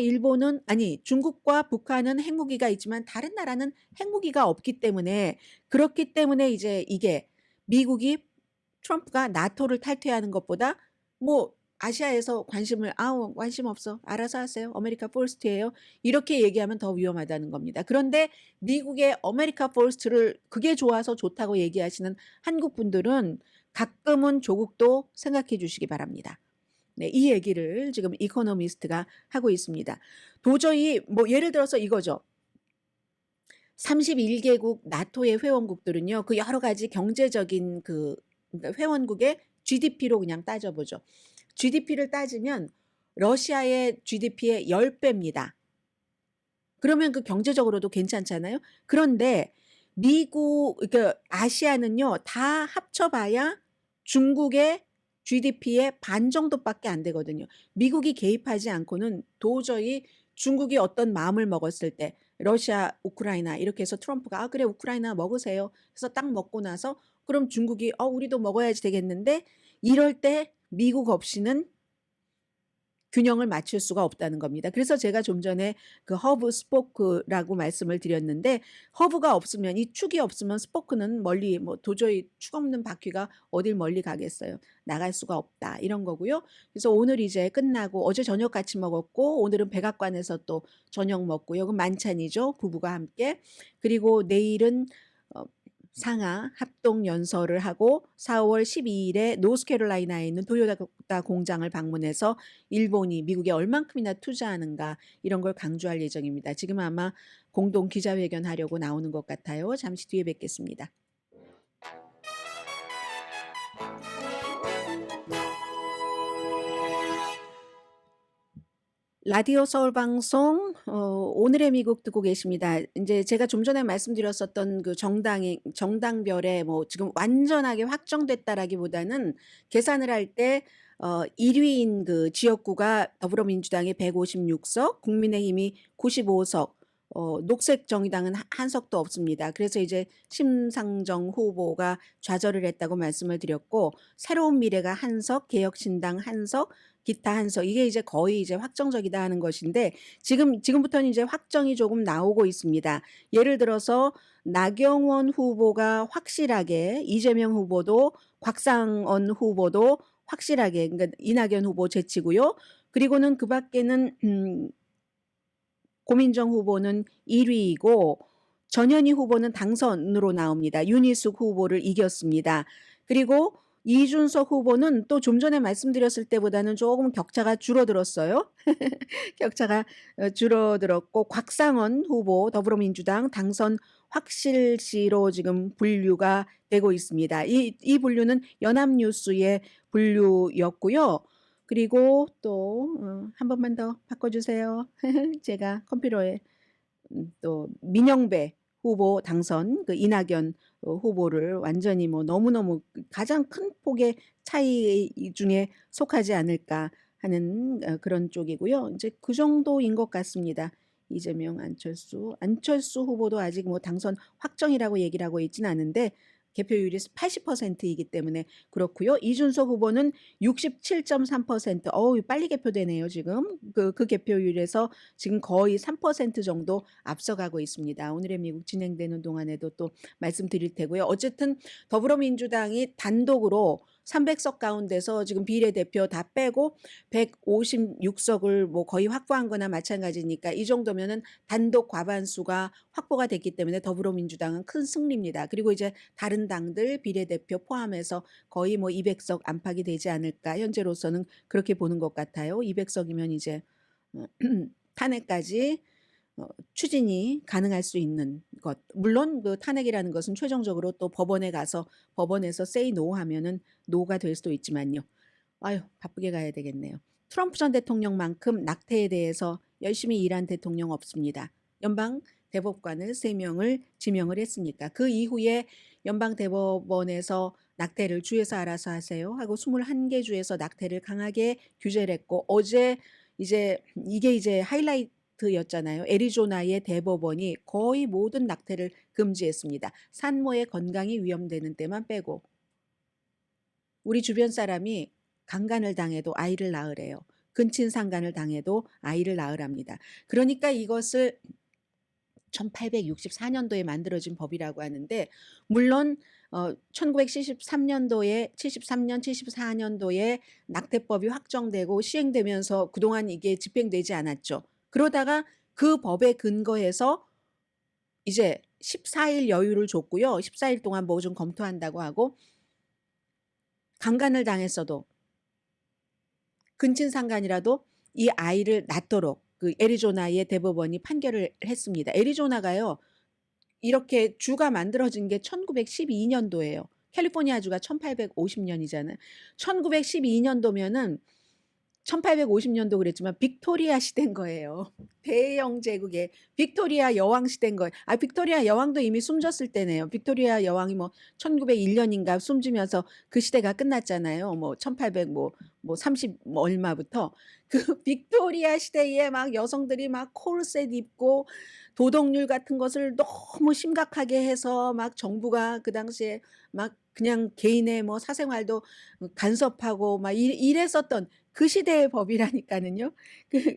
북한은 핵무기가 있지만 다른 나라는 핵무기가 없기 때문에 그렇기 때문에 이제 이게 미국이 트럼프가 나토를 탈퇴하는 것보다 뭐 아시아에서 관심 없어. 알아서 하세요. 아메리카 포스트예요. 이렇게 얘기하면 더 위험하다는 겁니다. 그런데 미국의 아메리카 포스트를 그게 좋아서 좋다고 얘기하시는 한국 분들은 가끔은 조국도 생각해 주시기 바랍니다. 네, 이 얘기를 지금 이코노미스트가 하고 있습니다. 도저히 뭐 예를 들어서 이거죠. 31개국 나토의 회원국들은요. 그 여러 가지 경제적인 그러니까 회원국의 GDP로 그냥 따져보죠. GDP를 따지면 러시아의 GDP의 10배입니다. 그러면 그 경제적으로도 괜찮잖아요. 그런데 미국, 그러니까 아시아는요, 다 합쳐봐야 중국의 GDP의 반 정도밖에 안 되거든요. 미국이 개입하지 않고는 도저히 중국이 어떤 마음을 먹었을 때 러시아, 우크라이나 이렇게 해서 트럼프가 그래 우크라이나 먹으세요. 그래서 딱 먹고 나서 그럼 중국이 우리도 먹어야지 되겠는데 이럴 때 미국 없이는 균형을 맞출 수가 없다는 겁니다. 그래서 제가 좀 전에 그 허브 스포크라고 말씀을 드렸는데 허브가 없으면 이 축이 없으면 스포크는 멀리 뭐 도저히 축 없는 바퀴가 어딜 멀리 가겠어요. 나갈 수가 없다 이런 거고요. 그래서 오늘 이제 끝나고 어제 저녁 같이 먹었고 오늘은 백악관에서 또 저녁 먹고요. 그 만찬이죠. 부부가 함께. 그리고 내일은 상하 합동 연설을 하고 4월 12일에 노스캐롤라이나에 있는 토요타 공장을 방문해서 일본이 미국에 얼만큼이나 투자하는가 이런 걸 강조할 예정입니다. 지금 아마 공동 기자회견 하려고 나오는 것 같아요. 잠시 뒤에 뵙겠습니다. 라디오 서울 방송 오늘의 미국 듣고 계십니다. 이제 제가 좀 전에 말씀드렸었던 그 정당별에 뭐 지금 완전하게 확정됐다라기보다는 계산을 할 때 1위인 그 지역구가 더불어민주당이 156석, 국민의힘이 95석, 녹색정의당은 한 석도 없습니다. 그래서 이제 심상정 후보가 좌절을 했다고 말씀을 드렸고 새로운 미래가 한 석, 개혁신당 한 석, 기타 한 석 이게 이제 거의 이제 확정적이다 하는 것인데 지금부터는 이제 확정이 조금 나오고 있습니다. 예를 들어서 나경원 후보가 확실하게 이재명 후보도 곽상언 후보도 확실하게 그러니까 이낙연 후보 제치고요. 그리고는 그 밖에는 고민정 후보는 1위이고 전현희 후보는 당선으로 나옵니다. 윤희숙 후보를 이겼습니다. 그리고 이준석 후보는 또 좀 전에 말씀드렸을 때보다는 조금 격차가 줄어들었어요. 격차가 줄어들었고 곽상언 후보 더불어민주당 당선 확실시로 지금 분류가 되고 있습니다. 이 분류는 연합뉴스의 분류였고요. 그리고 또 한 번만 더 바꿔주세요. 제가 컴퓨터에 또 민영배 후보 당선 그 이낙연 후보를 완전히 뭐 너무너무 가장 큰 폭의 차이 중에 속하지 않을까 하는 그런 쪽이고요. 이제 그 정도인 것 같습니다. 이재명, 안철수 후보도 아직 뭐 당선 확정이라고 얘기를 하고 있지는 않은데 개표율이 80%이기 때문에 그렇고요. 이준석 후보는 67.3%. 빨리 개표되네요, 지금. 그 개표율에서 지금 거의 3% 정도 앞서가고 있습니다. 오늘의 미국 진행되는 동안에도 또 말씀드릴 테고요. 어쨌든 더불어민주당이 단독으로 300석 가운데서 지금 비례대표 다 빼고 156석을 뭐 거의 확보한 거나 마찬가지니까 이 정도면은 단독 과반수가 확보가 됐기 때문에 더불어민주당은 큰 승리입니다. 그리고 이제 다른 당들 비례대표 포함해서 거의 뭐 200석 안팎이 되지 않을까 현재로서는 그렇게 보는 것 같아요. 200석이면 이제 탄핵까지 추진이 가능할 수 있는 것. 물론 그 탄핵이라는 것은 최종적으로 또 법원에 가서 법원에서 say no 하면은 no가 될 수도 있지만요. 바쁘게 가야 되겠네요. 트럼프 전 대통령만큼 낙태에 대해서 열심히 일한 대통령 없습니다. 연방 대법관을 3명을 지명을 했으니까 그 이후에 연방 대법원에서 낙태를 주에서 알아서 하세요 하고 21개 주에서 낙태를 강하게 규제를 했고 어제 이게 이제 하이라이트였잖아요. 애리조나의 대법원이 거의 모든 낙태를 금지했습니다. 산모의 건강이 위험되는 때만 빼고 우리 주변 사람이 강간을 당해도 아이를 낳으래요. 근친상간을 당해도 아이를 낳으랍니다. 그러니까 이것을 1864년도에 만들어진 법이라고 하는데 물론 1973년도에 73년, 74년도에 낙태법이 확정되고 시행되면서 그동안 이게 집행되지 않았죠. 그러다가 그 법에 근거해서 이제 14일 여유를 줬고요. 14일 동안 뭐 좀 검토한다고 하고 강간을 당했어도 근친상간이라도 이 아이를 낳도록 그 애리조나의 대법원이 판결을 했습니다. 애리조나가요. 이렇게 주가 만들어진 게 1912년도예요. 캘리포니아주가 1850년이잖아요. 1912년도면은 1850년도 그랬지만 빅토리아 시대인 거예요. 대영 제국의 빅토리아 여왕 시대인 거예요. 아, 빅토리아 여왕도 이미 숨졌을 때네요. 빅토리아 여왕이 뭐 1901년인가 숨지면서 그 시대가 끝났잖아요. 뭐 1800 30 얼마부터 그 빅토리아 시대에 막 여성들이 막 코르셋 입고 도덕률 같은 것을 너무 심각하게 해서 막 정부가 그 당시에 막 그냥 개인의 뭐 사생활도 간섭하고 막 이랬었던 그 시대의 법이라니까는요.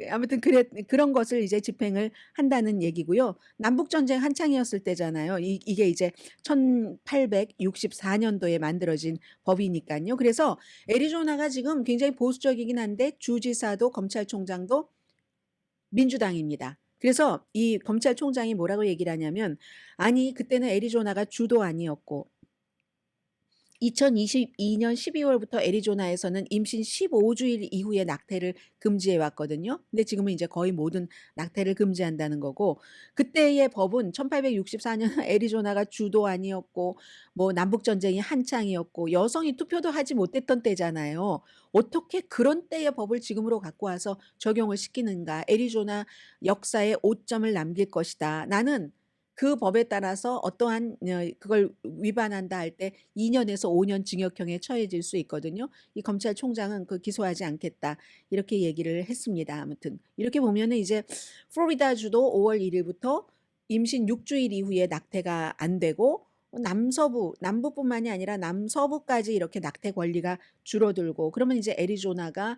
아무튼 그런 것을 이제 집행을 한다는 얘기고요. 남북전쟁 한창이었을 때잖아요. 이게 이제 1864년도에 만들어진 법이니까요. 그래서 애리조나가 지금 굉장히 보수적이긴 한데 주지사도 검찰총장도 민주당입니다. 그래서 이 검찰총장이 뭐라고 얘기를 하냐면 아니 그때는 애리조나가 주도 아니었고 2022년 12월부터 애리조나에서는 임신 15주일 이후에 낙태를 금지해 왔거든요. 근데 지금은 이제 거의 모든 낙태를 금지한다는 거고 그때의 법은 1864년 애리조나가 주도 아니었고 뭐 남북 전쟁이 한창이었고 여성이 투표도 하지 못했던 때잖아요. 어떻게 그런 때의 법을 지금으로 갖고 와서 적용을 시키는가? 애리조나 역사에 오점을 남길 것이다. 나는 그 법에 따라서 어떠한 그걸 위반한다 할 때 2년에서 5년 징역형에 처해질 수 있거든요. 이 검찰총장은 그 기소하지 않겠다 이렇게 얘기를 했습니다. 아무튼 이렇게 보면은 이제 플로리다주도 5월 1일부터 임신 6주일 이후에 낙태가 안 되고 남부뿐만이 아니라 남서부까지 이렇게 낙태 권리가 줄어들고 그러면 이제 애리조나가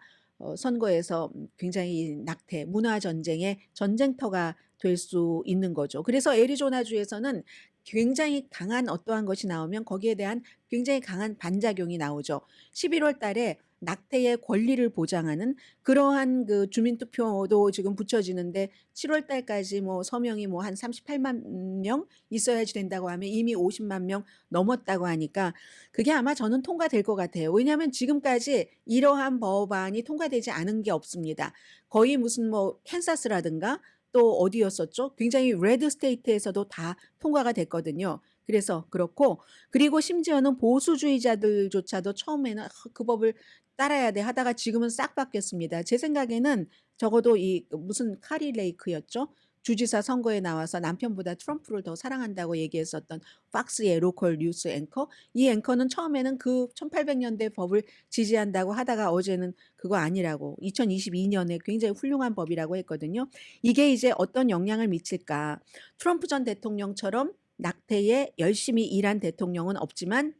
선거에서 굉장히 낙태, 문화 전쟁의 전쟁터가 될 수 있는 거죠. 그래서 애리조나주에서는 굉장히 강한 어떠한 것이 나오면 거기에 대한 굉장히 강한 반작용이 나오죠. 11월 달에 낙태의 권리를 보장하는 그러한 그 주민투표도 지금 붙여지는데 7월 달까지 뭐 서명이 뭐 한 38만 명 있어야지 된다고 하면 이미 50만 명 넘었다고 하니까 그게 아마 저는 통과될 것 같아요. 왜냐하면 지금까지 이러한 법안이 통과되지 않은 게 없습니다. 거의 무슨 뭐 캔사스라든가 또 어디였었죠? 굉장히 레드 스테이트에서도 다 통과가 됐거든요. 그래서 그렇고 그리고 심지어는 보수주의자들조차도 처음에는 그 법을 따라야 돼 하다가 지금은 싹 바뀌었습니다. 제 생각에는 적어도 이 무슨 카리 레이크였죠? 주지사 선거에 나와서 남편보다 트럼프를 더 사랑한다고 얘기했었던 팍스의 로컬 뉴스 앵커. 이 앵커는 처음에는 그 1800년대 법을 지지한다고 하다가 어제는 그거 아니라고 2022년에 굉장히 훌륭한 법이라고 했거든요. 이게 이제 어떤 영향을 미칠까. 트럼프 전 대통령처럼 낙태에 열심히 일한 대통령은 없지만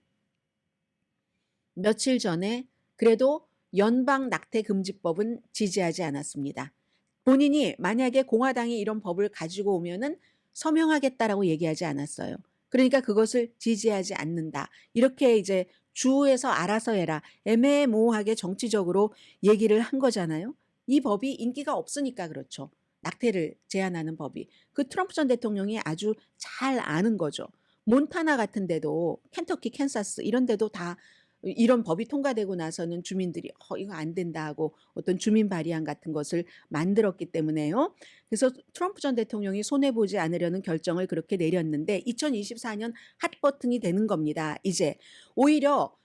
며칠 전에 그래도 연방 낙태 금지법은 지지하지 않았습니다. 본인이 만약에 공화당이 이런 법을 가지고 오면은 서명하겠다라고 얘기하지 않았어요. 그러니까 그것을 지지하지 않는다. 이렇게 이제 주에서 알아서 해라. 애매모호하게 정치적으로 얘기를 한 거잖아요. 이 법이 인기가 없으니까 그렇죠. 낙태를 제한하는 법이. 그 트럼프 전 대통령이 아주 잘 아는 거죠. 몬타나 같은 데도 켄터키, 캔사스 이런 데도 다 이런 법이 통과되고 나서는 주민들이 이거 안 된다 하고 어떤 주민 발의안 같은 것을 만들었기 때문에요. 그래서 트럼프 전 대통령이 손해보지 않으려는 결정을 그렇게 내렸는데 2024년 핫버튼이 되는 겁니다. 이제 오히려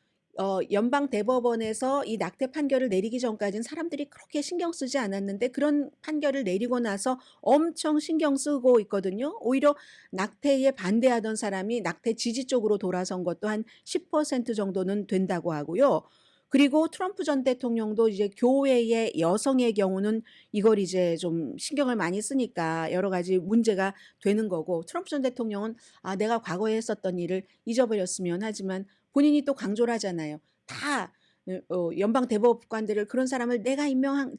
연방 대법원에서 이 낙태 판결을 내리기 전까지는 사람들이 그렇게 신경 쓰지 않았는데 그런 판결을 내리고 나서 엄청 신경 쓰고 있거든요. 오히려 낙태에 반대하던 사람이 낙태 지지 쪽으로 돌아선 것도 한 10% 정도는 된다고 하고요. 그리고 트럼프 전 대통령도 이제 교회의 여성의 경우는 이걸 이제 좀 신경을 많이 쓰니까 여러 가지 문제가 되는 거고 트럼프 전 대통령은 내가 과거에 했었던 일을 잊어버렸으면 하지만 본인이 또 강조를 하잖아요. 다 연방 대법관들을 그런 사람을 내가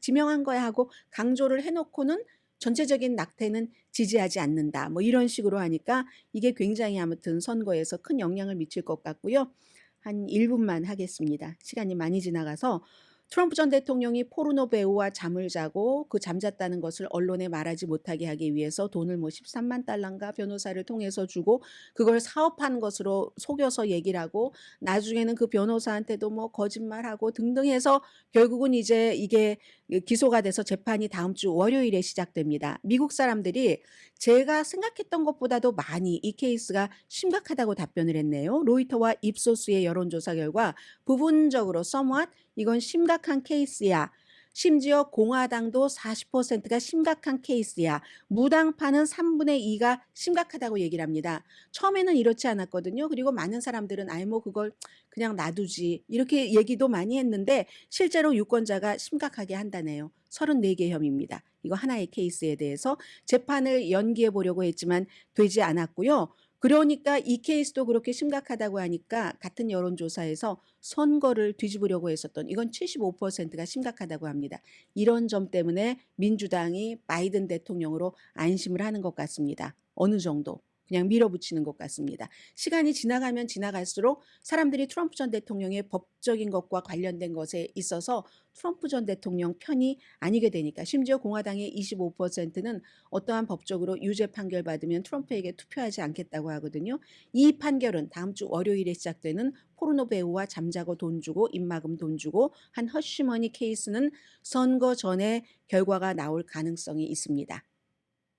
지명한 거야 하고 강조를 해놓고는 전체적인 낙태는 지지하지 않는다. 뭐 이런 식으로 하니까 이게 굉장히 아무튼 선거에서 큰 영향을 미칠 것 같고요. 한 1분만 하겠습니다. 시간이 많이 지나가서 트럼프 전 대통령이 포르노 배우와 잠을 자고 그 잠잤다는 것을 언론에 말하지 못하게 하기 위해서 돈을 뭐 13만 달러인가 변호사를 통해서 주고 그걸 사업한 것으로 속여서 얘기를 하고 나중에는 그 변호사한테도 뭐 거짓말하고 등등 해서 결국은 이제 이게 기소가 돼서 재판이 다음 주 월요일에 시작됩니다. 미국 사람들이 제가 생각했던 것보다도 많이 이 케이스가 심각하다고 답변을 했네요. 로이터와 입소스의 여론조사 결과 부분적으로 somewhat 이건 심각한 케이스야. 심지어 공화당도 40%가 심각한 케이스야. 무당파는 3분의 2가 심각하다고 얘기를 합니다. 처음에는 이렇지 않았거든요. 그리고 많은 사람들은 아이 뭐 그걸 그냥 놔두지 이렇게 얘기도 많이 했는데 실제로 유권자가 심각하게 한다네요. 34개 혐의입니다. 이거 하나의 케이스에 대해서 재판을 연기해 보려고 했지만 되지 않았고요. 그러니까 이 케이스도 그렇게 심각하다고 하니까 같은 여론조사에서 선거를 뒤집으려고 했었던 이건 75%가 심각하다고 합니다. 이런 점 때문에 민주당이 바이든 대통령으로 안심을 하는 것 같습니다. 어느 정도 그냥 밀어붙이는 것 같습니다. 시간이 지나가면 지나갈수록 사람들이 트럼프 전 대통령의 법적인 것과 관련된 것에 있어서 트럼프 전 대통령 편이 아니게 되니까 심지어 공화당의 25%는 어떠한 법적으로 유죄 판결 받으면 트럼프에게 투표하지 않겠다고 하거든요. 이 판결은 다음 주 월요일에 시작되는 포르노 배우와 잠자고 돈 주고 입막음 돈 주고 한 허쉬머니 케이스는 선거 전에 결과가 나올 가능성이 있습니다.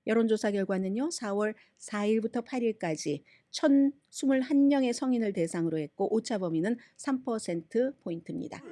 여론조사 결과는요. 4월 4일부터 8일까지 1,021명의 성인을 대상으로 했고 오차 범위는 3%포인트입니다.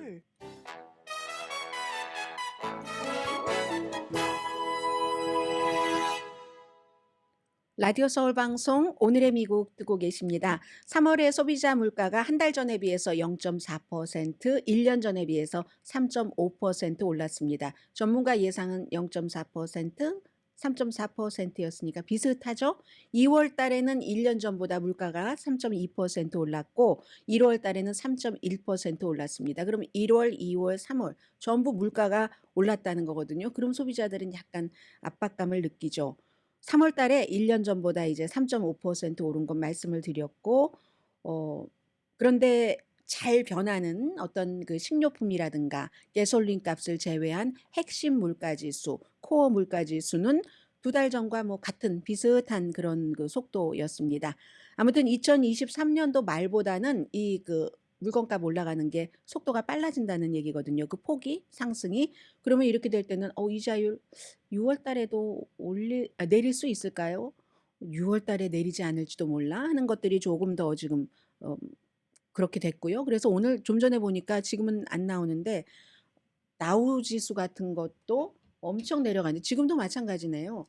라디오 서울 방송 오늘의 미국 듣고 계십니다. 3월의 소비자 물가가 한 달 전에 비해서 0.4%, 1년 전에 비해서 3.5% 올랐습니다. 전문가 예상은 0.4%, 3.4%였으니까 비슷하죠? 2월 달에는 1년 전보다 물가가 3.2% 올랐고 1월 달에는 3.1% 올랐습니다. 그럼 1월, 2월, 3월 전부 물가가 올랐다는 거거든요. 그럼 소비자들은 약간 압박감을 느끼죠. 3월 달에 1년 전보다 이제 3.5% 오른 건 말씀을 드렸고 그런데 잘 변하는 어떤 그 식료품이라든가 가솔린 값을 제외한 핵심 물가지수, 코어 물가지수는 두 달 전과 뭐 같은 비슷한 그런 그 속도였습니다. 아무튼 2023년도 말보다는 이 그 물건값 올라가는 게 속도가 빨라진다는 얘기거든요. 그 폭이 상승이. 그러면 이렇게 될 때는 이자율 6월 달에도 내릴 수 있을까요? 6월 달에 내리지 않을지도 몰라 하는 것들이 조금 더 지금 그렇게 됐고요. 그래서 오늘 좀 전에 보니까 지금은 안 나오는데 다우 지수 같은 것도 엄청 내려가는데 지금도 마찬가지네요.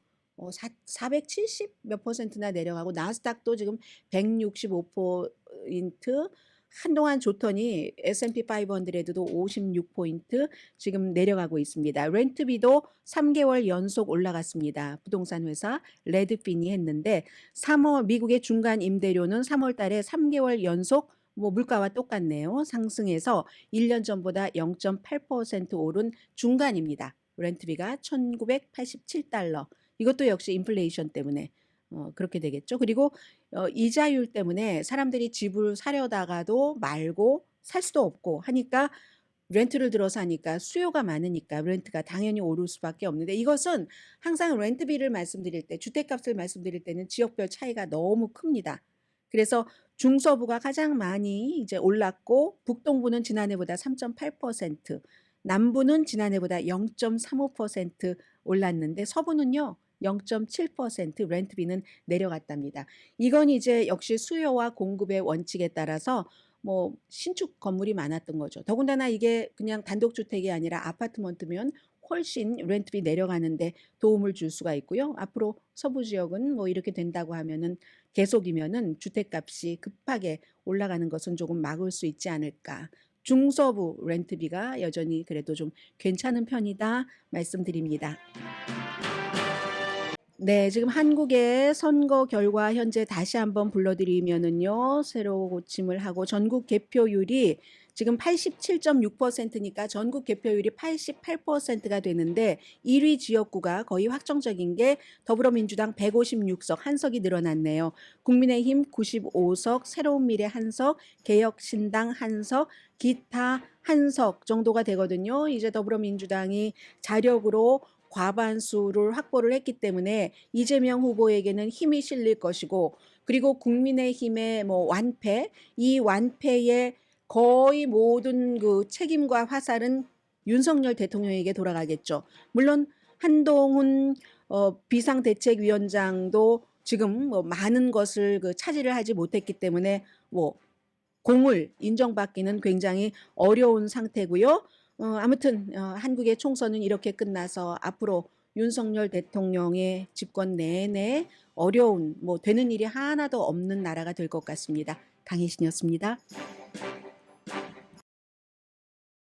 470 몇 퍼센트나 내려가고 나스닥도 지금 165포인트 한동안 좋더니 S&P 500도 56포인트 지금 내려가고 있습니다. 렌트비도 3개월 연속 올라갔습니다. 부동산 회사 레드핀이 했는데 미국의 중간 임대료는 3월 달에 3개월 연속 뭐 물가와 똑같네요. 상승해서 1년 전보다 0.8% 오른 중간입니다. 렌트비가 1,987달러. 이것도 역시 인플레이션 때문에 그렇게 되겠죠. 그리고 이자율 때문에 사람들이 집을 사려다가도 말고 살 수도 없고 하니까 렌트를 들어서 하니까 수요가 많으니까 렌트가 당연히 오를 수밖에 없는데 이것은 항상 렌트비를 말씀드릴 때 주택값을 말씀드릴 때는 지역별 차이가 너무 큽니다. 그래서 중서부가 가장 많이 이제 올랐고 북동부는 지난해보다 3.8%, 남부는 지난해보다 0.35% 올랐는데 서부는요 0.7% 렌트비는 내려갔답니다. 이건 이제 역시 수요와 공급의 원칙에 따라서 뭐 신축 건물이 많았던 거죠. 더군다나 이게 그냥 단독주택이 아니라 아파트먼트면 훨씬 렌트비 내려가는데 도움을 줄 수가 있고요. 앞으로 서부 지역은 뭐 이렇게 된다고 하면은 계속이면은 주택값이 급하게 올라가는 것은 조금 막을 수 있지 않을까. 중서부 렌트비가 여전히 그래도 좀 괜찮은 편이다 말씀드립니다. 네, 지금 한국의 선거 결과 현재 다시 한번 불러드리면은요, 새로 고침을 하고 전국 개표율이 지금 87.6%니까 전국 개표율이 88%가 되는데 1위 지역구가 거의 확정적인 게 더불어민주당 156석, 한 석이 늘어났네요. 국민의힘 95석, 새로운미래 한 석, 개혁신당 한 석, 기타 한 석 정도가 되거든요. 이제 더불어민주당이 자력으로 과반수를 확보를 했기 때문에 이재명 후보에게는 힘이 실릴 것이고, 그리고 국민의힘의 뭐 완패, 이 완패의 거의 모든 그 책임과 화살은 윤석열 대통령에게 돌아가겠죠. 물론 한동훈 비상대책위원장도 지금 뭐 많은 것을 그 차지를 하지 못했기 때문에 뭐 공을 인정받기는 굉장히 어려운 상태고요. 아무튼 한국의 총선은 이렇게 끝나서 앞으로 윤석열 대통령의 집권 내내 어려운 뭐 되는 일이 하나도 없는 나라가 될 것 같습니다. 강혜신이었습니다.